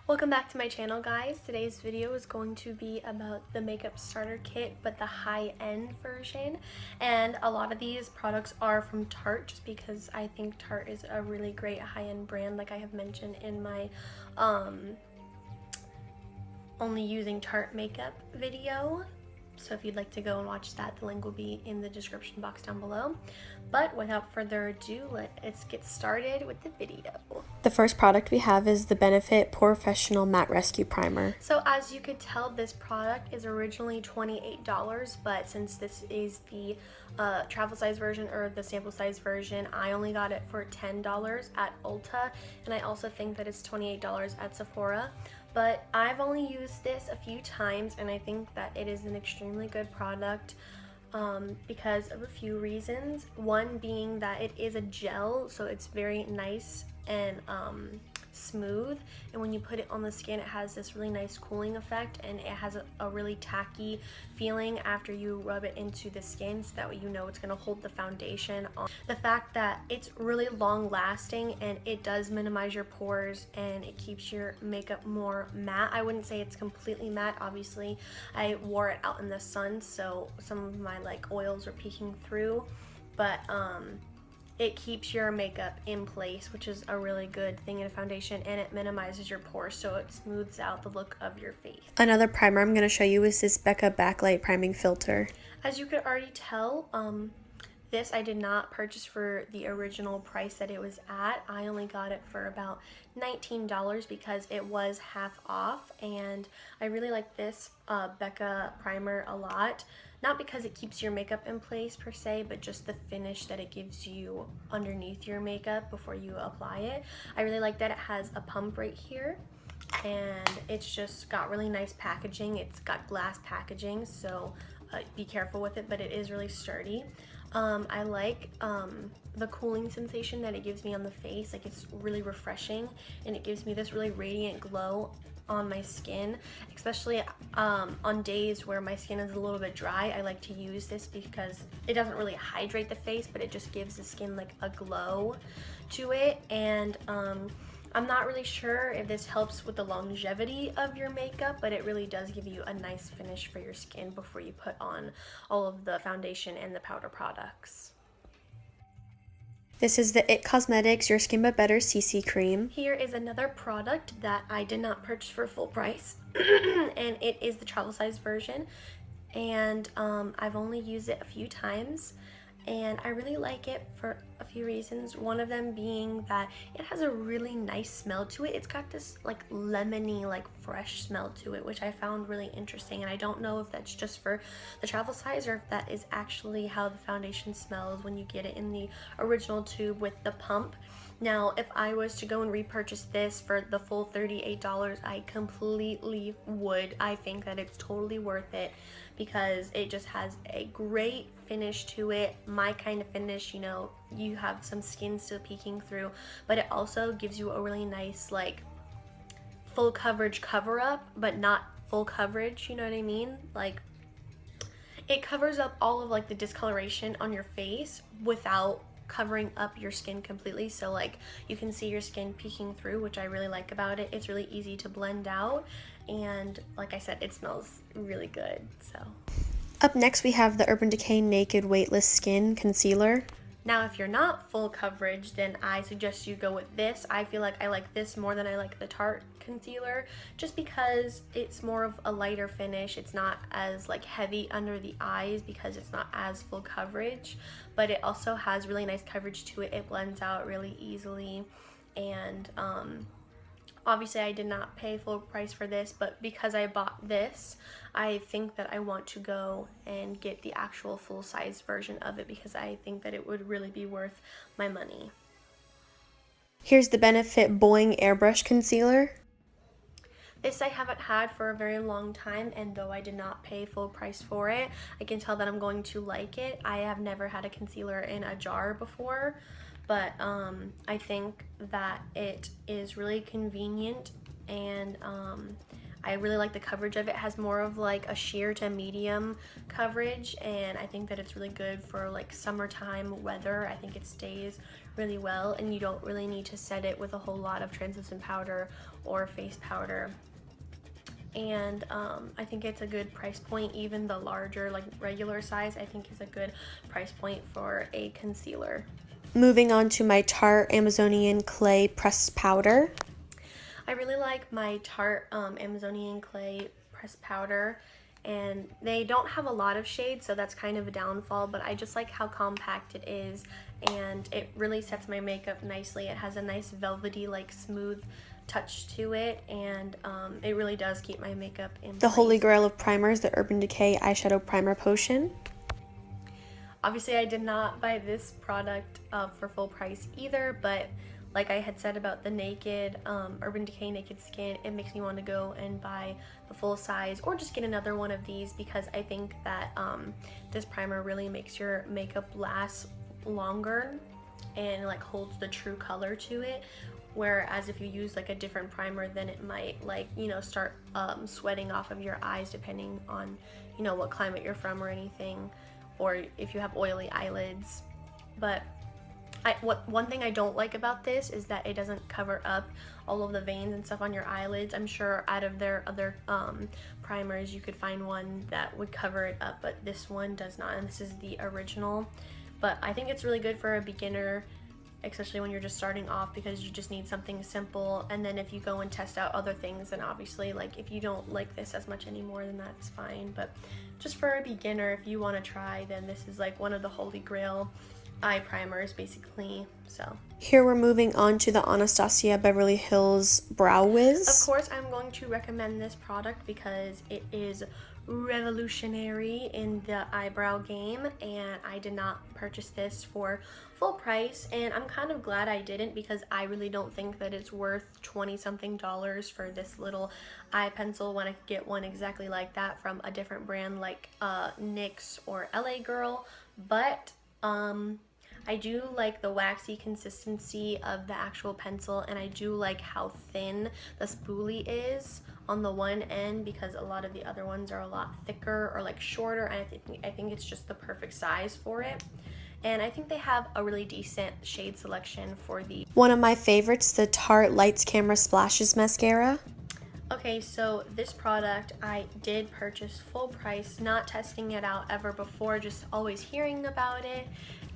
Welcome back to my channel, guys. Today's video is going to be about the makeup starter kit, but the high-end version. And a lot of these products are from Tarte, just because I think Tarte is a really great high-end brand, like I have mentioned in my only using Tarte makeup video. So if you'd like to go and watch that, the link will be in the description box down below. But without further ado, let's get started with the video. The first product we have is the Benefit Porefessional Matte Rescue Primer. So as you could tell, this product is originally $28, but since this is the travel size version or the sample size version, I only got it for $10 at Ulta, and I also think that it's $28 at Sephora. But I've only used this a few times, and I think that it is an extremely good product because of a few reasons. One being that it is a gel, so it's very nice and smooth, and when you put it on the skin, it has this really nice cooling effect, and it has a really tacky feeling after you rub it into the skin, so that way you know it's going to hold the foundation on. The fact that it's really long lasting, and it does minimize your pores, and it keeps your makeup more matte. I wouldn't say it's completely matte. Obviously I wore it out in the sun, so some of my oils were peeking through, but it keeps your makeup in place, which is a really good thing in a foundation, and it minimizes your pores, so it smooths out the look of your face. Another primer I'm going to show you is this Becca Backlight Priming Filter. As you could already tell, this I did not purchase for the original price that it was at. I only got it for about $19 because it was half off, and I really like this Becca primer a lot. Not because it keeps your makeup in place per se, but just the finish that it gives you underneath your makeup before you apply it. I really like that it has a pump right here, and it's just got really nice packaging. It's got glass packaging, so be careful with it, but it is really sturdy. I like the cooling sensation that it gives me on the face. Like, it's really refreshing, and it gives me this really radiant glow on my skin, especially on days where my skin is a little bit dry. I like to use this because it doesn't really hydrate the face, but it just gives the skin like a glow to it. And I'm not really sure if this helps with the longevity of your makeup, but it really does give you a nice finish for your skin before you put on all of the foundation and the powder products. This is the IT Cosmetics Your Skin But Better CC Cream. Here is another product that I did not purchase for full price, and it is the travel size version, and I've only used it a few times, and I really like it for a few reasons. One of them being that it has a really nice smell to it. It's got this like lemony, like fresh smell to it, which I found really interesting, and I don't know if that's just for the travel size or if that is actually how the foundation smells when you get it in the original tube with the pump. Now, if I was to go and repurchase this for the full $38, I completely would. I think that it's totally worth it because it just has a great finish to it. My kind of finish, you know, you have some skin still peeking through, but it also gives you a really nice like full coverage cover up, but not full coverage, you know what I mean? Like, it covers up all of like the discoloration on your face without covering up your skin completely, so like you can see your skin peeking through, which I really like about it. It's really easy to blend out, and like I said, it smells really good. So up next we have the Urban Decay Naked Weightless Skin Concealer. Now, if you're not full coverage, then I suggest you go with this. I feel like I like this more than I like the Tarte concealer, just because it's more of a lighter finish. It's not as like heavy under the eyes because it's not as full coverage, but it also has really nice coverage to it. It blends out really easily, and obviously I did not pay full price for this, but because I bought this, I think that I want to go and get the actual full size version of it because I think that it would really be worth my money. Here's the Benefit Boing Airbrush Concealer. This I haven't had for a very long time, and though I did not pay full price for it, I can tell that I'm going to like it. I have never had a concealer in a jar before, but I think that it is really convenient, and I really like the coverage of it. It has more of like a sheer to medium coverage, and I think that it's really good for like summertime weather. I think it stays really well, and you don't really need to set it with a whole lot of translucent powder or face powder. And I think it's a good price point. Even the larger, like regular size, I think is a good price point for a concealer. Moving on to my Tarte Amazonian Clay Pressed Powder. I really like my Tarte Amazonian Clay Pressed Powder, and they don't have a lot of shades, so that's kind of a downfall, but I just like how compact it is, and it really sets my makeup nicely. It has a nice velvety, like smooth touch to it, and it really does keep my makeup in place. The holy grail of primers, the Urban Decay Eyeshadow Primer Potion. Obviously, I did not buy this product for full price either, but like I had said about the Naked, Urban Decay Naked Skin, it makes me want to go and buy the full size or just get another one of these, because I think that this primer really makes your makeup last longer and like holds the true color to it. Whereas if you use like a different primer, then it might, like, you know, start sweating off of your eyes, depending on, you know, what climate you're from or anything, or if you have oily eyelids. But one thing I don't like about this is that it doesn't cover up all of the veins and stuff on your eyelids. I'm sure out of their other primers you could find one that would cover it up, but this one does not, and this is the original. But I think it's really good for a beginner, especially when you're just starting off, because you just need something simple. And then if you go and test out other things, then obviously, like, if you don't like this as much anymore, then that's fine. But just for a beginner, if you want to try, then this is like one of the holy grail eye primers basically. So here we're moving on to the Anastasia Beverly Hills Brow Wiz. Of course, I'm going to recommend this product because it is revolutionary in the eyebrow game, and I did not purchase this for full price, and I'm kind of glad I didn't, because I really don't think that it's worth 20 something dollars for this little eye pencil when I could get one exactly like that from a different brand like NYX or LA Girl. But I do like the waxy consistency of the actual pencil, and I do like how thin the spoolie is on the one end, because a lot of the other ones are a lot thicker or like shorter, and I think it's just the perfect size for it. And I think they have a really decent shade selection for the... One of my favorites, the Tarte Lights Camera Splashes Mascara. Okay, so this product I did purchase full price, not testing it out ever before, just always hearing about it.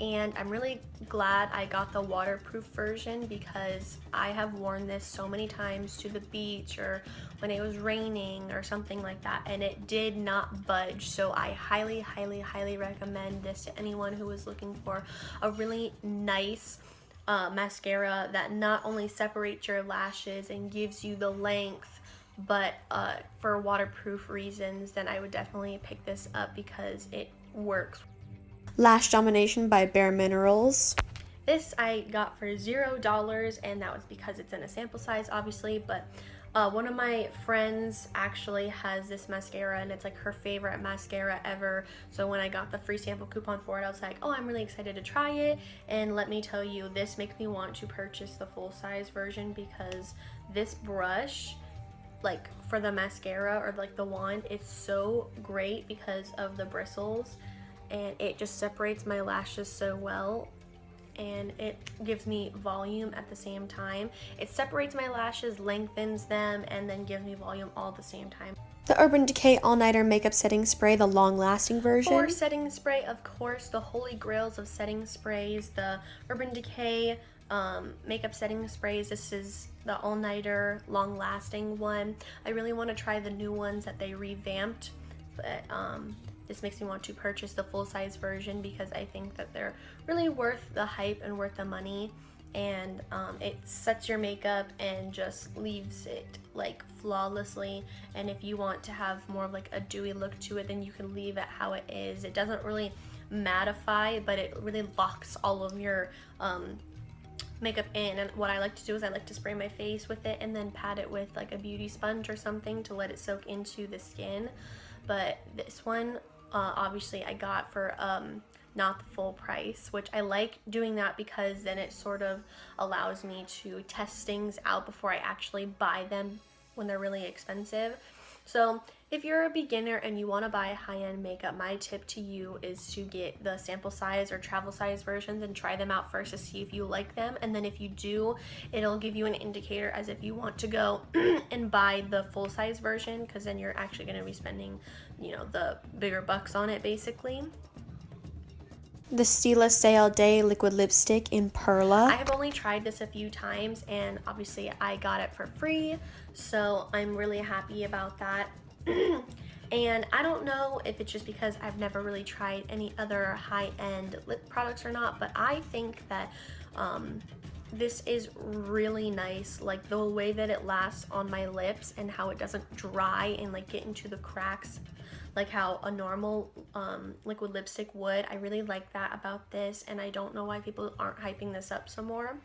And I'm really glad I got the waterproof version, because I have worn this so many times to the beach or when it was raining or something like that, and it did not budge. So I highly, highly, highly recommend this to anyone who is looking for a really nice mascara that not only separates your lashes and gives you the length, but for waterproof reasons, then I would definitely pick this up because it works. Lash Domination by Bare Minerals. This I got for $0, and that was because it's in a sample size, obviously. But one of my friends actually has this mascara, and it's like her favorite mascara ever. So when I got the free sample coupon for it, I was like, oh, I'm really excited to try it. And let me tell you, this makes me want to purchase the full size version, because this brush, like for the mascara or like the wand, it's so great because of the bristles, and it just separates my lashes so well, and it gives me volume at the same time. It separates my lashes, lengthens them, and then gives me volume all at the same time. The Urban Decay All Nighter Makeup Setting Spray, the long-lasting version. For setting spray, of course, the holy grails of setting sprays, the Urban Decay makeup setting sprays. This is the all-nighter long-lasting one. I really want to try the new ones that they revamped, but this makes me want to purchase the full-size version, because I think that they're really worth the hype and worth the money. And it sets your makeup and just leaves it like flawlessly. And if you want to have more of like a dewy look to it, then you can leave it how it is. It doesn't really mattify, but it really locks all of your makeup in. And what I like to do is I like to spray my face with it and then pat it with like a beauty sponge or something to let it soak into the skin. But this one obviously I got for not the full price, which I like doing that, because then it sort of allows me to test things out before I actually buy them when they're really expensive. So if you're a beginner and you want to buy high-end makeup, my tip to you is to get the sample size or travel size versions and try them out first to see if you like them. And then if you do, it'll give you an indicator as if you want to go and buy the full size version, because then you're actually going to be spending, you know, the bigger bucks on it basically. The Stila Stay All Day liquid lipstick in Perla. I have only tried this a few times, and obviously I got it for free, so I'm really happy about that. And I don't know if it's just because I've never really tried any other high-end lip products or not, but I think that this is really nice, like the way that it lasts on my lips and how it doesn't dry and like get into the cracks like how a normal liquid lipstick would. I really like that about this, and I don't know why people aren't hyping this up some more.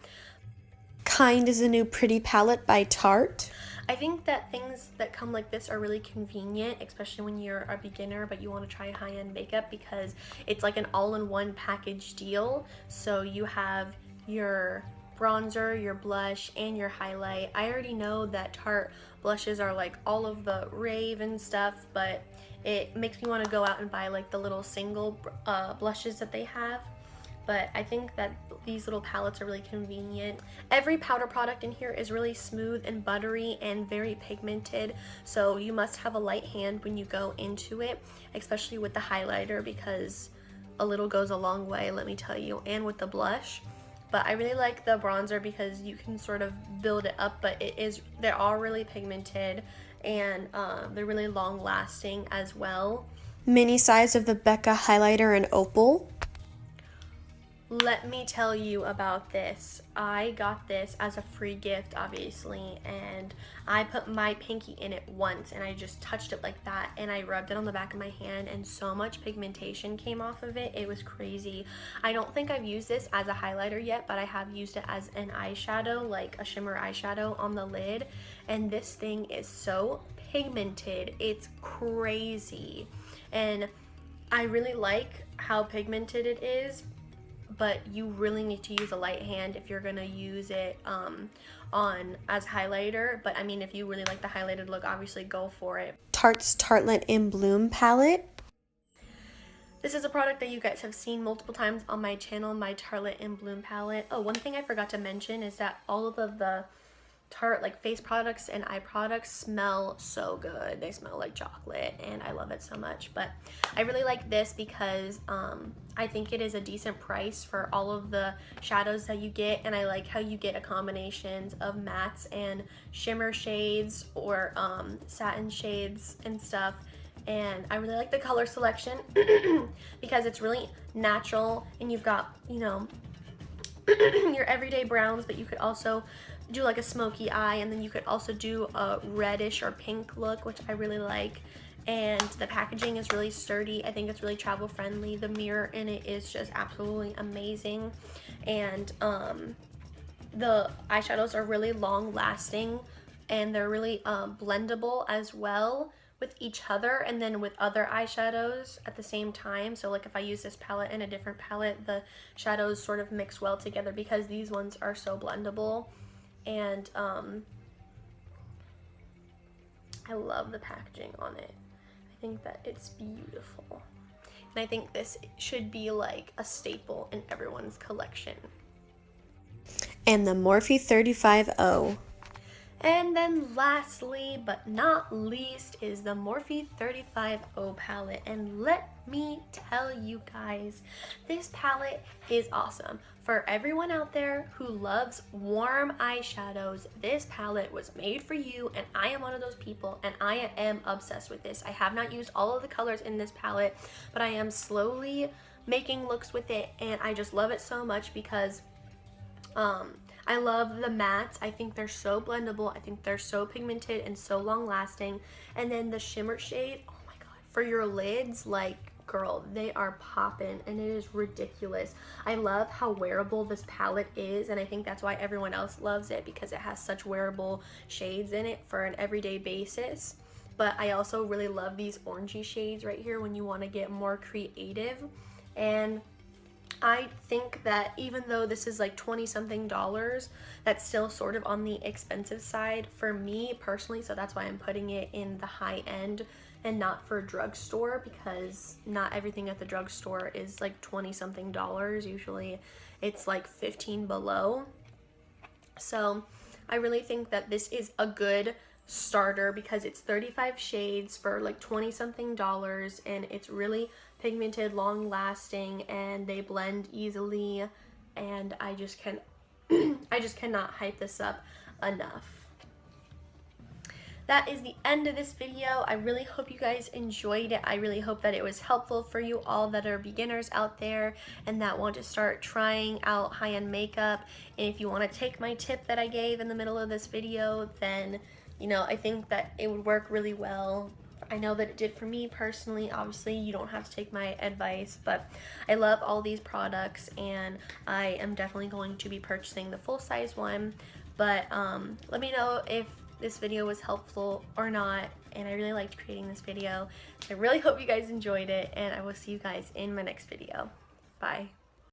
Kind is a new pretty palette by Tarte. I think that things that come like this are really convenient, especially when you're a beginner but you want to try high-end makeup, because it's like an all-in-one package deal. So you have your bronzer, your blush, and your highlight. I already know that Tarte blushes are like all of the rave and stuff, but it makes me want to go out and buy like the little single blushes that they have. But I think that these little palettes are really convenient. Every powder product in here is really smooth and buttery and very pigmented, so you must have a light hand when you go into it, especially with the highlighter, because a little goes a long way, let me tell you, and with the blush. But I really like the bronzer because you can sort of build it up, but they're all really pigmented, and they're really long lasting as well. Mini size of the Becca highlighter in opal. Let me tell you about this. I got this as a free gift, obviously, and I put my pinky in it once and I just touched it like that, and I rubbed it on the back of my hand, and so much pigmentation came off of it. It was crazy. I don't think I've used this as a highlighter yet, but I have used it as an eyeshadow, like a shimmer eyeshadow on the lid, and this thing is so pigmented. It's crazy, and I really like how pigmented it is, but you really need to use a light hand if you're gonna use it on as highlighter. But I mean, if you really like the highlighted look, obviously go for it. Tarte's Tartelette in Bloom palette. This is a product that you guys have seen multiple times on my channel, my Tarlette in Bloom palette. Oh, one thing I forgot to mention is that all of the Tarte like face products and eye products smell so good. They smell like chocolate, and I love it so much. But I really like this because I think it is a decent price for all of the shadows that you get, and I like how you get a combination of mattes and shimmer shades or satin shades and stuff. And I really like the color selection because it's really natural, and you've got, you know, your everyday browns, but you could also do like a smoky eye, and then you could also do a reddish or pink look, which I really like. And the packaging is really sturdy. I think it's really travel friendly. The mirror in it is just absolutely amazing, and the eyeshadows are really long lasting, and they're really blendable as well with each other and then with other eyeshadows at the same time. So like if I use this palette and a different palette, the shadows sort of mix well together because these ones are so blendable. And I love the packaging on it. I think that it's beautiful, and I think this should be like a staple in everyone's collection. And the Morphe 35O. And then lastly but not least is the Morphe 35O palette, and let me tell you guys, this palette is awesome. For everyone out there who loves warm eyeshadows, this palette was made for you, and I am one of those people, and I am obsessed with this. I have not used all of the colors in this palette, but I am slowly making looks with it, and I just love it so much because I love the mattes. I think they're so blendable. I think they're so pigmented and so long lasting. And then the shimmer shade, oh my god, for your lids, like, girl, they are popping, and it is ridiculous. I love how wearable this palette is, and I think that's why everyone else loves it, because it has such wearable shades in it for an everyday basis. But I also really love these orangey shades right here when you want to get more creative. And I think that even though this is like 20 something dollars, that's still sort of on the expensive side for me personally. So that's why I'm putting it in the high end and not for drugstore, because not everything at the drugstore is like 20 something dollars. Usually it's like 15 below. So I really think that this is a good starter because it's 35 shades for like 20 something dollars, and it's really pigmented, long lasting, and they blend easily, and I just can I just cannot hype this up enough. That is the end of this video. I really hope you guys enjoyed it. I really hope that it was helpful for you all that are beginners out there and that want to start trying out high-end makeup. And if you want to take my tip that I gave in the middle of this video, then, you know, I think that it would work really well. I know that it did for me personally. Obviously, you don't have to take my advice, but I love all these products, and I am definitely going to be purchasing the full-size one. But let me know if this video was helpful or not, and I really liked creating this video. I really hope you guys enjoyed it, and I will see you guys in my next video. Bye.